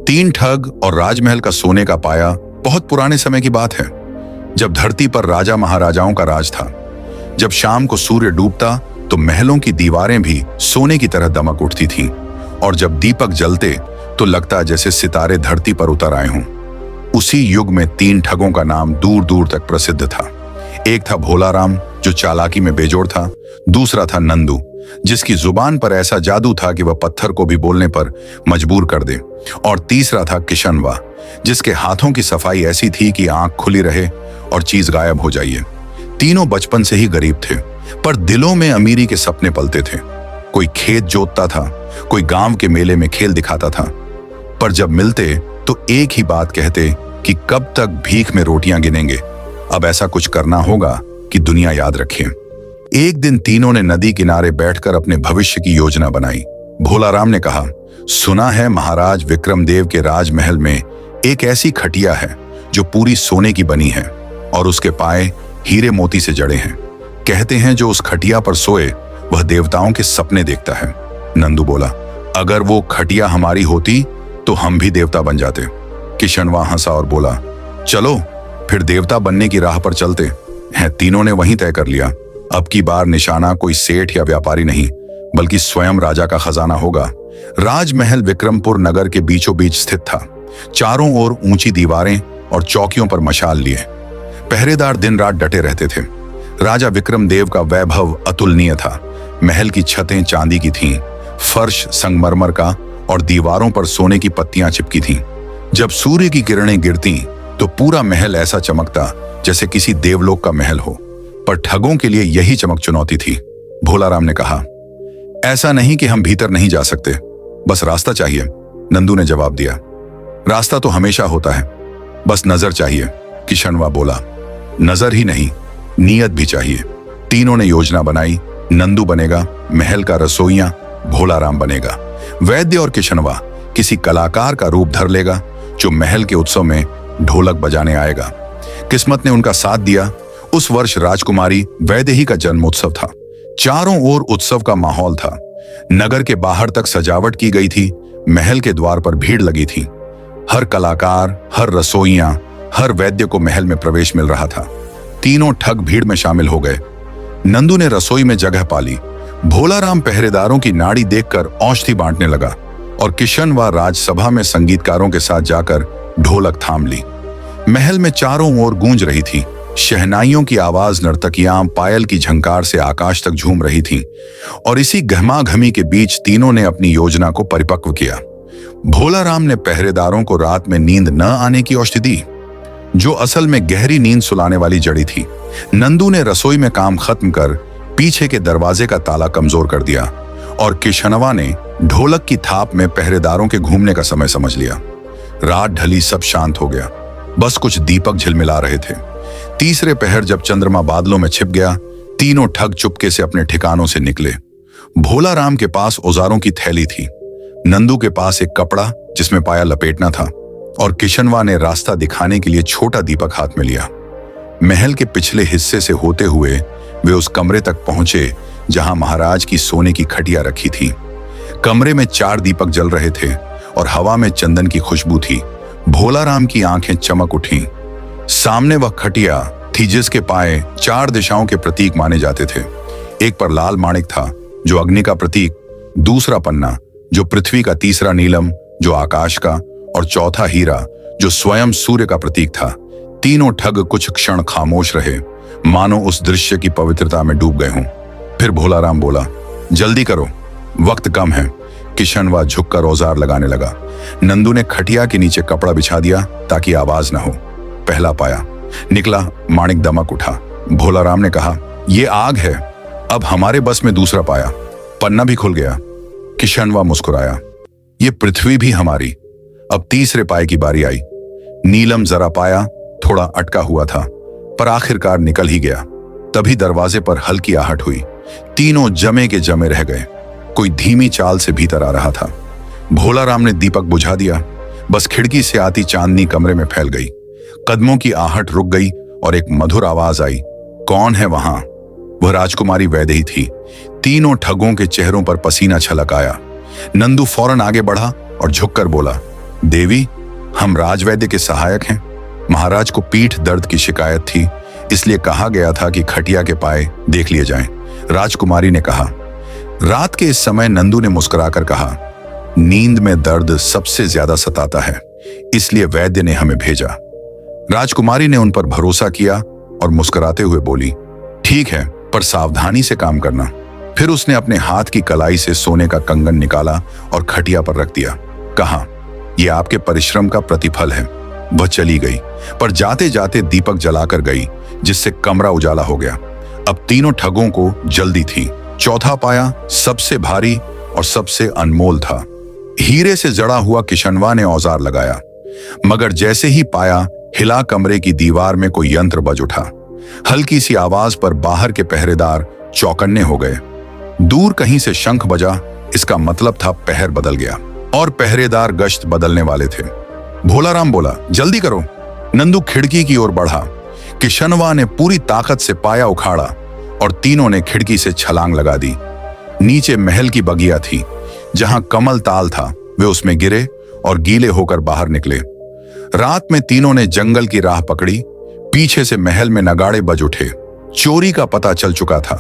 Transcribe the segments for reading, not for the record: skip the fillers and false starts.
तीन ठग और राजमहल का सोने का पाया बहुत पुराने समय की बात है, जब धरती पर राजा महाराजाओं का राज था। जब शाम को सूर्य डूबता तो महलों की दीवारें भी सोने की तरह दमक उठती थीं, और जब दीपक जलते तो लगता जैसे सितारे धरती पर उतर आए हों। उसी युग में तीन ठगों का नाम दूर दूर तक प्रसिद्ध था। एक था भोलाराम, जो चालाकी में बेजोड़ था। दूसरा था नंदू, जिसकी जुबान पर ऐसा जादू था कि वह पत्थर को भी बोलने पर मजबूर कर दे। और तीसरा था किशनवा, जिसके हाथों की सफाई ऐसी थी कि आंख खुली रहे और चीज गायब हो जाइए। तीनों बचपन से ही गरीब थे, पर दिलों में अमीरी के सपने पलते थे। कोई खेत जोतता था, कोई गांव के मेले में खेल दिखाता था, पर जब मिलते तो एक ही बात कहते कि कब तक भीख में रोटियां गिनेंगे। अब ऐसा कुछ करना होगा कि दुनिया याद रखे। एक दिन तीनों ने नदी किनारे बैठकर अपने भविष्य की योजना बनाई। भोलाराम ने कहा, सुना है महाराज विक्रमदेव के राजमहल में एक ऐसी खटिया है जो पूरी सोने की बनी है और उसके पाए हीरे मोती से जड़े हैं। कहते हैं जो उस खटिया पर सोए वह देवताओं के सपने देखता है। नंदू बोला, अगर वो खटिया हमारी होती तो हम भी देवता बन जाते। किशनवा हंसा और बोला, चलो फिर देवता बनने की राह पर चलते हैं। तीनों ने वहीं तय कर लिया। अब की बार निशाना कोई सेठ या व्यापारी नहीं, बल्कि स्वयं राजा का खजाना होगा। राजमहल विक्रमपुर नगर के बीचों बीच स्थित था। चारों ओर ऊंची दीवारें और चौकियों पर मशाल लिए पहरेदार दिन रात डटे रहते थे। राजा विक्रमदेव का वैभव अतुलनीय था। महल की छतें चांदी की थीं, फर्श संगमरमर का और दीवारों पर सोने की पत्तियां चिपकी थीं। जब सूर्य की किरणें गिरती तो पूरा महल ऐसा चमकता जैसे किसी देवलोक का महल हो। पर ठगों के लिए यही चमक चुनौती थी। भोलाराम ने कहा, ऐसा नहीं कि हम भीतर नहीं जा सकते, बस रास्ता चाहिए। नंदू ने जवाब दिया, रास्ता तो हमेशा होता है, बस नजर चाहिए। किशनवा बोला, नजर ही नहीं, नीयत भी चाहिए। तीनों ने योजना बनाई। नंदू बनेगा महल का रसोइया, भोलाराम बनेगा वैद्य और किशनवा किसी कलाकार का रूप धर लेगा जो महल के उत्सव में ढोलक बजाने आएगा। किस्मत ने उनका साथ दिया। उस वर्ष राजकुमारी वैदेही का जन्मोत्सव था। चारों ओर उत्सव का माहौल था। नगर के बाहर तक सजावट की गई थी। महल के द्वार पर भीड़ लगी थी। हर कलाकार, हर रसोइया, हर वैद्य को महल में प्रवेश मिल रहा था। तीनों ठग भीड़ में शामिल हो गए। नंदू ने रसोई में जगह पाली। भोलाराम पहरेदारों की नाड़ी देखकर औषधि बांटने लगा और किशनवा राजसभा में संगीतकारों के साथ जाकर ढोलक थाम ली। महल में चारों ओर गूंज रही थी। शहनाइयों की आवाज, नर्तकियां पायल की झंकार से आकाश तक झूम रही थीं। और इसी गहमागहमी के बीच तीनों ने अपनी योजना को परिपक्व किया। भोलाराम ने पहरेदारों को रात में नींद न आने की औषधि दी, जो असल में गहरी नींद सुलाने वाली जड़ी थी। नंदू ने रसोई में काम खत्म कर पीछे के दरवाजे का ताला कमजोर कर दिया और किशनवा ने ढोलक की थाप में पहरेदारों के घूमने का समय समझ लिया। रात ढली, सब शांत हो गया, बस कुछ दीपक झिलमिला रहे थे। तीसरे पहर जब चंद्रमा बादलों में छिप गया, तीनों ठग चुपके से अपने ठिकानों से निकले। भोलाराम के पास औजारों की थैली थी, नंदू के पास एक कपड़ा जिसमें पाया लपेटना था, और किशनवा ने रास्ता दिखाने के लिए छोटा दीपक हाथ में लिया। महल के पिछले हिस्से से होते हुए वे उस कमरे तक पहुंचे जहां महाराज की सोने की खटिया रखी थी। कमरे में 4 दीपक जल रहे थे और हवा में चंदन की खुशबू थी। भोलाराम की आंखें चमक उठीं। सामने वह खटिया थी जिसके पाए 4 दिशाओं के प्रतीक माने जाते थे। एक पर लाल माणिक था जो अग्नि का प्रतीक, दूसरा पन्ना जो पृथ्वी का, तीसरा नीलम जो आकाश का, और चौथा हीरा जो स्वयं सूर्य का प्रतीक था। तीनों ठग कुछ क्षण खामोश रहे, मानो उस दृश्य की पवित्रता में डूब गए हों। फिर भोलाराम बोला, जल्दी करो, वक्त कम है। किशनवा झुककर औजार लगाने लगा। नंदू ने खटिया के नीचे कपड़ा बिछा दिया ताकि आवाज न हो। पहला पाया निकला, माणिक दमक उठा। भोलाराम ने कहा, यह आग है। अब हमारे बस में दूसरा पाया, पन्ना भी खुल गया। किशनवा मुस्कुराया, ये पृथ्वी भी हमारी। अब तीसरे पाए की बारी आई। नीलम जरा पाया थोड़ा अटका हुआ था, पर आखिरकार निकल ही गया। तभी दरवाजे पर हल्की आहट हुई। तीनों जमे के जमे रह गए। कोई धीमी चाल से भीतर आ रहा था। भोलाराम ने दीपक बुझा दिया। बस खिड़की से आती चांदनी कमरे में फैल गई। कदमों की आहट रुक गई और एक मधुर आवाज आई, कौन है वहां? वह राजकुमारी वैदेही थी। तीनों ठगों के चेहरों पर पसीना छलक आया। नंदू फौरन आगे बढ़ा और झुककर बोला, देवी, हम राजवैद्य के सहायक हैं। महाराज को पीठ दर्द की शिकायत थी, इसलिए कहा गया था कि खटिया के पाए देख लिए जाएं। राजकुमारी ने कहा। रात के इस समय नंदू ने मुस्कुराकर कहा, नींद में दर्द सबसे ज्यादा सताता है, इसलिए वैद्य ने हमें भेजा। राजकुमारी ने उन पर भरोसा किया और मुस्कुराते हुए बोली, ठीक है, पर सावधानी से काम करना। फिर उसने अपने हाथ की कलाई से सोने का कंगन निकाला और खटिया पर रख दिया। कहा, यह आपके परिश्रम का प्रतिफल है। वह चली गई, पर जाते जाते दीपक जलाकर गई, जिससे कमरा उजाला हो गया। अब तीनों ठगों को जल्दी थी। चौथा पाया सबसे भारी और सबसे अनमोल था। हीरे से जड़ा हुआ किशनवा ने औजार लगाया, मगर जैसे ही पाया हिला, कमरे की दीवार में कोई यंत्र बज उठा। हल्की सी आवाज पर बाहर के पहरेदार चौकन्ने हो गए। दूर कहीं से शंख बजा, इसका मतलब था पहर बदल गया और पहरेदार गश्त बदलने वाले थे। भोलाराम बोला, जल्दी करो। नंदू खिड़की की ओर बढ़ा। किशनवा ने पूरी ताकत से पाया उखाड़ा और तीनों ने खिड़की से छलांग लगा दी। नीचे महल की बगिया थी, जहां कमल ताल था। वे उसमें गिरे और गीले होकर बाहर निकले। रात में तीनों ने जंगल की राह पकड़ी। पीछे से महल में नगाड़े बज उठे। चोरी का पता चल चुका था।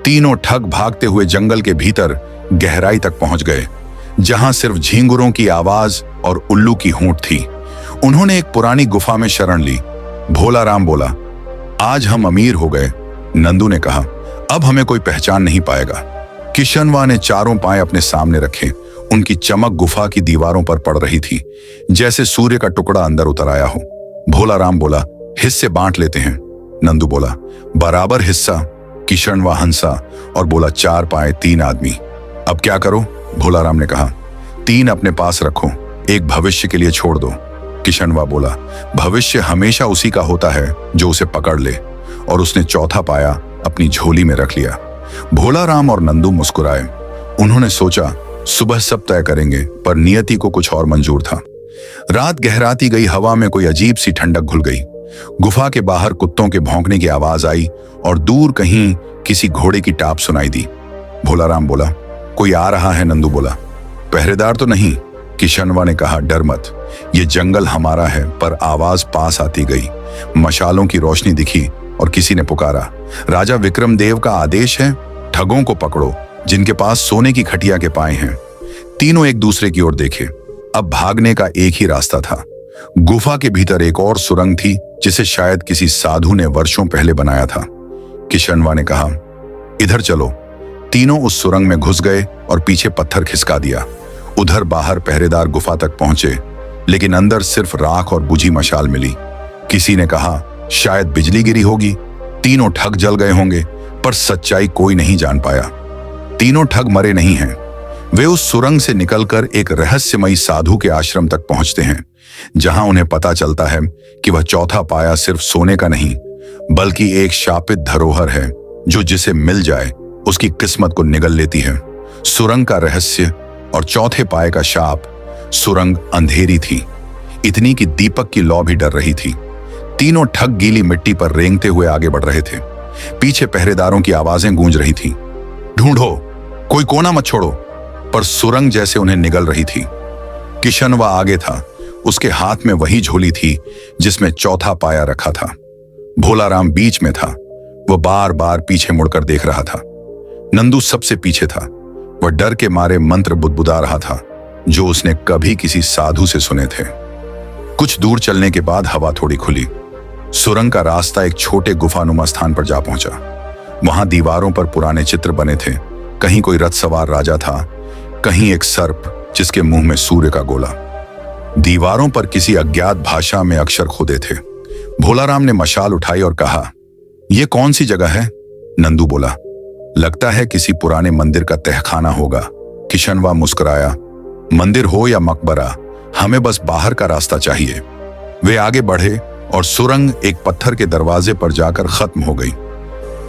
तीनों ठग भागते हुए जंगल के भीतर गहराई तक पहुंच गए, जहां सिर्फ झींगुरों की आवाज और उल्लू की होंठ थी। उन्होंने एक पुरानी गुफा में शरण ली। भोलाराम बोला, आज हम अमीर हो गए। नंदू ने कहा, अब हमें कोई पहचान नहीं पाएगा। किशनवा ने चारों पांव अपने सामने रखे। उनकी चमक गुफा की दीवारों पर पड़ रही थी, जैसे सूर्य का टुकड़ा अंदर उतर आया हो। भोलाराम बोला, हिस्से बांट लेते हैं। नंदू बोला, बराबर हिस्सा। किशनवा हंसा और बोला, 4 पाए 3 आदमी। अब क्या करो? भोलाराम ने कहा, 3 अपने पास रखो, एक भविष्य के लिए छोड़ दो। किशनवा बोला, भविष्य हमेशा उसी का होता है जो उसे पकड़ ले। और उसने चौथा पाया अपनी झोली में रख लिया। भोलाराम और नंदू मुस्कुराए। उन्होंने सोचा, सुबह सब तय करेंगे, पर नियति को कुछ और मंजूर था। रात गहराती गई, हवा में कोई अजीब सी ठंडक घुल गई। गुफा के बाहर कुत्तों के भौंकने की आवाज आई और दूर कहीं किसी घोड़े की टाप सुनाई दी। भोलाराम बोला, कोई आ रहा है। नंदू बोला, पहरेदार तो नहीं? किशनवा ने कहा, डर मत, ये जंगल हमारा है। पर आवाज पास आती गई। मशालों की रोशनी दिखी और किसी ने पुकारा, राजा विक्रमदेव का आदेश है, ठगों को पकड़ो जिनके पास सोने की खटिया के पाए हैं। तीनों एक दूसरे की ओर देखे। अब भागने का एक ही रास्ता था। गुफा के भीतर एक और सुरंग थी, जिसे शायद किसी साधु ने वर्षों पहले बनाया था। किशनवा ने कहा, इधर चलो। तीनों उस सुरंग में घुस गए और पीछे पत्थर खिसका दिया। उधर बाहर पहरेदार गुफा तक पहुंचे, लेकिन अंदर सिर्फ राख और बुझी मशाल मिली। किसी ने कहा, शायद बिजली गिरी होगी। तीनों ठग जल गए होंगे, पर सच्चाई कोई नहीं जान पाया। तीनों ठग मरे नहीं हैं। वे उस सुरंग से निकलकर एक रहस्यमयी साधु के आश्रम तक पहुंचते हैं, जहां उन्हें पता चलता है कि वह चौथा पाया सिर्फ सोने का नहीं, बल्कि एक शापित धरोहर है, जो जिसे मिल जाए उसकी किस्मत को निगल लेती है। सुरंग का रहस्य और चौथे पाए का शाप। सुरंग अंधेरी थी, इतनी कि दीपक की लौ भी डर रही थी। तीनों ठग गीली मिट्टी पर रेंगते हुए आगे बढ़ रहे थे। पीछे पहरेदारों की आवाजें गूंज रही थीं, ढूंढो, कोई कोना मत छोड़ो। पर सुरंग जैसे उन्हें निगल रही थी। किशनवा आगे था। उसके हाथ में वही झोली थी जिसमें चौथा पाया रखा था। भोलाराम बीच में था। वह बार बार पीछे मुड़कर देख रहा था। नंदू सबसे पीछे था। वह डर के मारे मंत्र बुदबुदा रहा था, जो उसने कभी किसी साधु से सुने थे। कुछ दूर चलने के बाद हवा थोड़ी खुली। सुरंग का रास्ता एक छोटे गुफानुमा स्थान पर जा पहुंचा। वहां दीवारों पर पुराने चित्र बने थे। कहीं कोई रथ सवार राजा था, कहीं एक सर्प जिसके मुंह में सूर्य का गोला। दीवारों पर किसी अज्ञात भाषा में अक्षर खुदे थे। भोलाराम ने मशाल उठाई और कहा, यह कौन सी जगह है? नंदू बोला, लगता है किसी पुराने मंदिर का तहखाना होगा। किशनवा मुस्कुराया, मंदिर हो या मकबरा, हमें बस बाहर का रास्ता चाहिए। वे आगे बढ़े और सुरंग एक पत्थर के दरवाजे पर जाकर खत्म हो गई।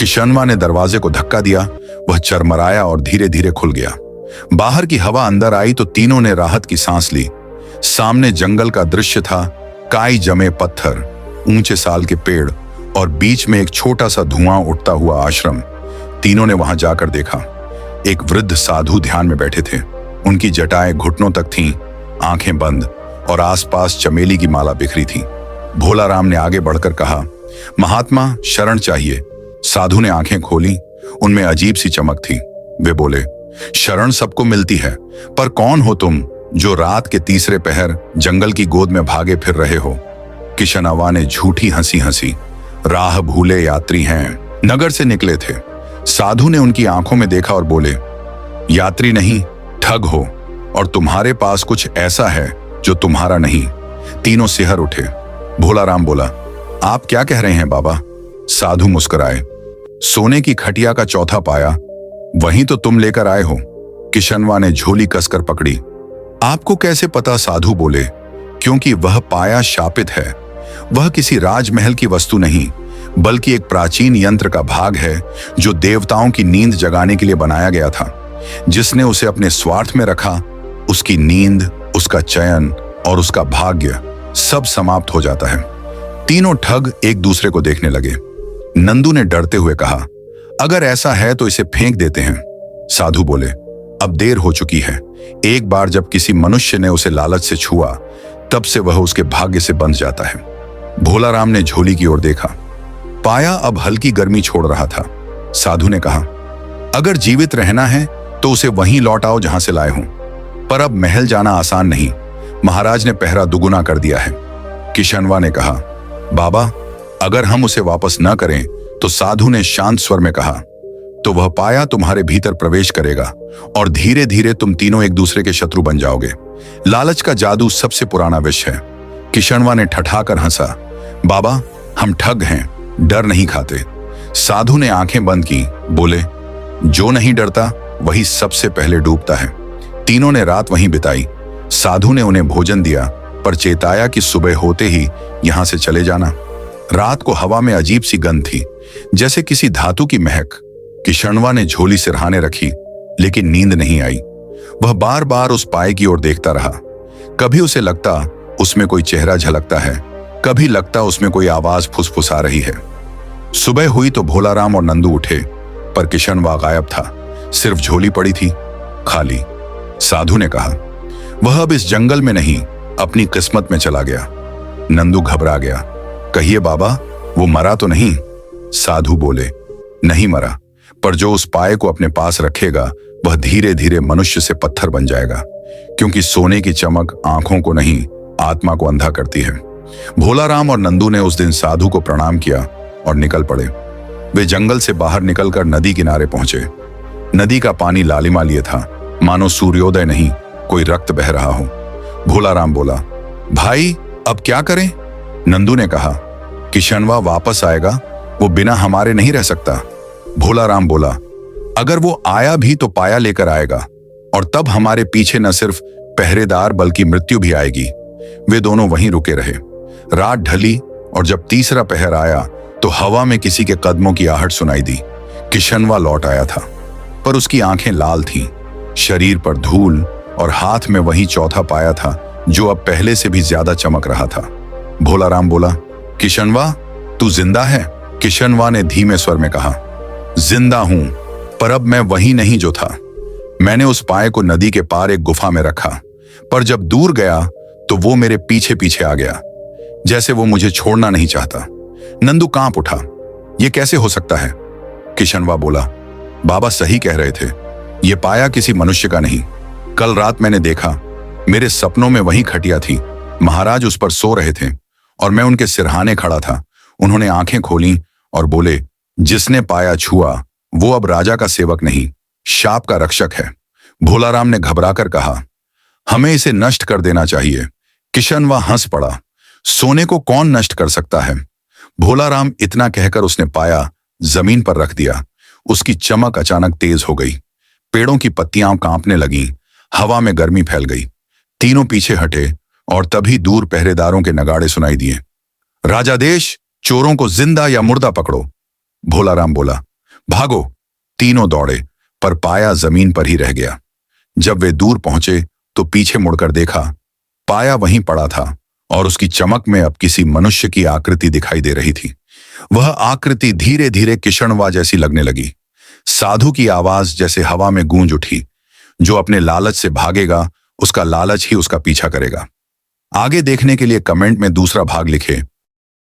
किशनवा ने दरवाजे को धक्का दिया। वह चरमराया और धीरे धीरे खुल गया। बाहर की हवा अंदर आई तो तीनों ने राहत की सांस ली। सामने जंगल का दृश्य था, काई जमे पत्थर, ऊंचे साल के पेड़ और बीच में एक छोटा सा धुआं उठता हुआ आश्रम। तीनों ने वहां जाकर देखा। एक वृद्ध साधु ध्यान में बैठे थे। उनकी जटाएं घुटनों तक थीं, आंखें बंद और आसपास चमेली की माला बिखरी थी। भोला राम ने आगे बढ़कर कहा, महात्मा शरण चाहिए। साधु ने आंखें खोली, उनमें अजीब सी चमक थी। वे बोले, शरण सबको मिलती है, पर कौन हो तुम जो रात के तीसरे पहर जंगल की गोद में भागे फिर रहे हो? किशनवा ने झूठी हंसी हंसी, राह भूले यात्री हैं, नगर से निकले थे। साधु ने उनकी आंखों में देखा और बोले, यात्री नहीं, ठग हो, और तुम्हारे पास कुछ ऐसा है जो तुम्हारा नहीं। तीनों सिहर उठे। भोला राम बोला, आप क्या कह रहे हैं बाबा? साधु मुस्कुराए, सोने की खटिया का चौथा पाया, वहीं तो तुम लेकर आए हो। किशनवा ने झोली कसकर पकड़ी। आपको कैसे पता? साधु बोले, क्योंकि वह पाया शापित है। वह किसी राजमहल की वस्तु नहीं, बल्कि एक प्राचीन यंत्र का भाग है जो देवताओं की नींद जगाने के लिए बनाया गया था। जिसने उसे अपने स्वार्थ में रखा, उसकी नींद, उसका चयन और उसका भाग्य सब समाप्त हो जाता है। तीनों ठग एक दूसरे को देखने लगे। नंदू ने डरते हुए कहा, अगर ऐसा है तो इसे फेंक देते हैं। साधु बोले, अब देर हो चुकी है। एक बार जब किसी मनुष्य ने उसे लालच से छुआ, तब से वह उसके भाग्य से बंध जाता है। भोला राम ने झोली की ओर देखा। पाया अब हल्की गर्मी छोड़ रहा था। साधु ने कहा, अगर जीवित रहना है तो उसे वहीं लौट आओ जहां से लाए हो, पर अब महल जाना आसान नहीं। महाराज ने पहरा दुगुना कर दिया है। किशनवा ने कहा, बाबा अगर हम उसे वापस न करें तो साधु ने शांत स्वर में कहा, तो वह पाया तुम्हारे भीतर प्रवेश करेगा और धीरे धीरे तुम तीनों एक दूसरे के शत्रु बन जाओगे। लालच का जादू सबसे पुराना विष है। किशनवा ने ठठाकर हंसा, बाबा हम ठग हैं, डर नहीं खाते। साधु ने आंखें बंद की, बोले, जो नहीं डरता वही सबसे पहले डूबता है। तीनों ने रात वहीं बिताई। साधु ने उन्हें भोजन दिया, पर चेताया कि सुबह होते ही यहां से चले जाना। रात को हवा में अजीब सी गंध थी, जैसे किसी धातु की महक। किशनवा ने झोली सिरहाने रखी, लेकिन नींद नहीं आई। वह बार बार उस पाए की ओर देखता रहा। कभी उसे लगता उसमें कोई चेहरा झलकता है, कभी लगता उसमें कोई आवाज फुसफुसा रही है। सुबह हुई तो भोला राम और नंदू उठे, पर किशनवा गायब था। सिर्फ झोली पड़ी थी, खाली। साधु ने कहा, वह अब इस जंगल में नहीं, अपनी किस्मत में चला गया। नंदू घबरा गया। कहिए बाबा, वो मरा तो नहीं? साधु बोले, नहीं मरा, पर जो उस पाए को अपने पास रखेगा वह धीरे धीरे मनुष्य से पत्थर बन जाएगा, क्योंकि सोने की चमक आंखों को नहीं, आत्मा को अंधा करती है। भोला राम और नंदू ने उस दिन साधु को प्रणाम किया और निकल पड़े। वे जंगल से बाहर निकलकर नदी किनारे पहुंचे। नदी का पानी लालिमा लिए था, मानो सूर्योदय नहीं, कोई रक्त बह रहा हो। भोला राम बोला, भाई अब क्या करें? नंदू ने कहा, किशनवा वापस आएगा, वो बिना हमारे नहीं रह सकता। भोला राम बोला, अगर वो आया भी तो पाया लेकर आएगा, और तब हमारे पीछे न सिर्फ पहरेदार बल्कि मृत्यु भी आएगी। वे दोनों वहीं रुके रहे। रात ढली और जब तीसरा पहर आया तो हवा में किसी के कदमों की आहट सुनाई दी। किशनवा लौट आया था, पर उसकी आंखें लाल थीं, शरीर पर धूल, और हाथ में वही चौथा पाया था जो अब पहले से भी ज्यादा चमक रहा था। भोला राम बोला, किशनवा तू जिंदा है? किशनवा ने धीमे स्वर में कहा, जिंदा हूं, पर अब मैं वही नहीं जो था। मैंने उस पाए को नदी के पार एक गुफा में रखा, पर जब दूर गया तो वो मेरे पीछे पीछे आ गया, जैसे वो मुझे छोड़ना नहीं चाहता। नंदू कांप उठा, ये कैसे हो सकता है? किशनवा बोला, बाबा सही कह रहे थे, ये पाया किसी मनुष्य का नहीं। कल रात मैंने देखा, मेरे सपनों में वही खटिया थी। महाराज उस पर सो रहे थे और मैं उनके सिरहाने खड़ा था। उन्होंने आंखें खोली और बोले, जिसने पाया छुआ वो अब राजा का सेवक नहीं, शाप का रक्षक है। भोला राम ने घबराकर कहा, हमें इसे नष्ट कर देना चाहिए। किशनवा हंस पड़ा, सोने को कौन नष्ट कर सकता है? भोला राम इतना कहकर उसने पाया जमीन पर रख दिया। उसकी चमक अचानक तेज हो गई। पेड़ों की पत्तियां कांपने लगीं, हवा में गर्मी फैल गई। तीनों पीछे हटे और तभी दूर पहरेदारों के नगाड़े सुनाई दिए। राजादेश, चोरों को जिंदा या मुर्दा पकड़ो। भोला राम बोला, भागो। तीनों दौड़े, पर पाया जमीन पर ही रह गया। जब वे दूर पहुंचे तो पीछे मुड़कर देखा, पाया वहीं पड़ा था और उसकी चमक में अब किसी मनुष्य की आकृति दिखाई दे रही थी। वह आकृति धीरे धीरे किशनवा जैसी लगने लगी। साधु की आवाज जैसे हवा में गूंज उठी, जो अपने लालच से भागेगा उसका लालच ही उसका पीछा करेगा। आगे देखने के लिए कमेंट में दूसरा भाग लिखें।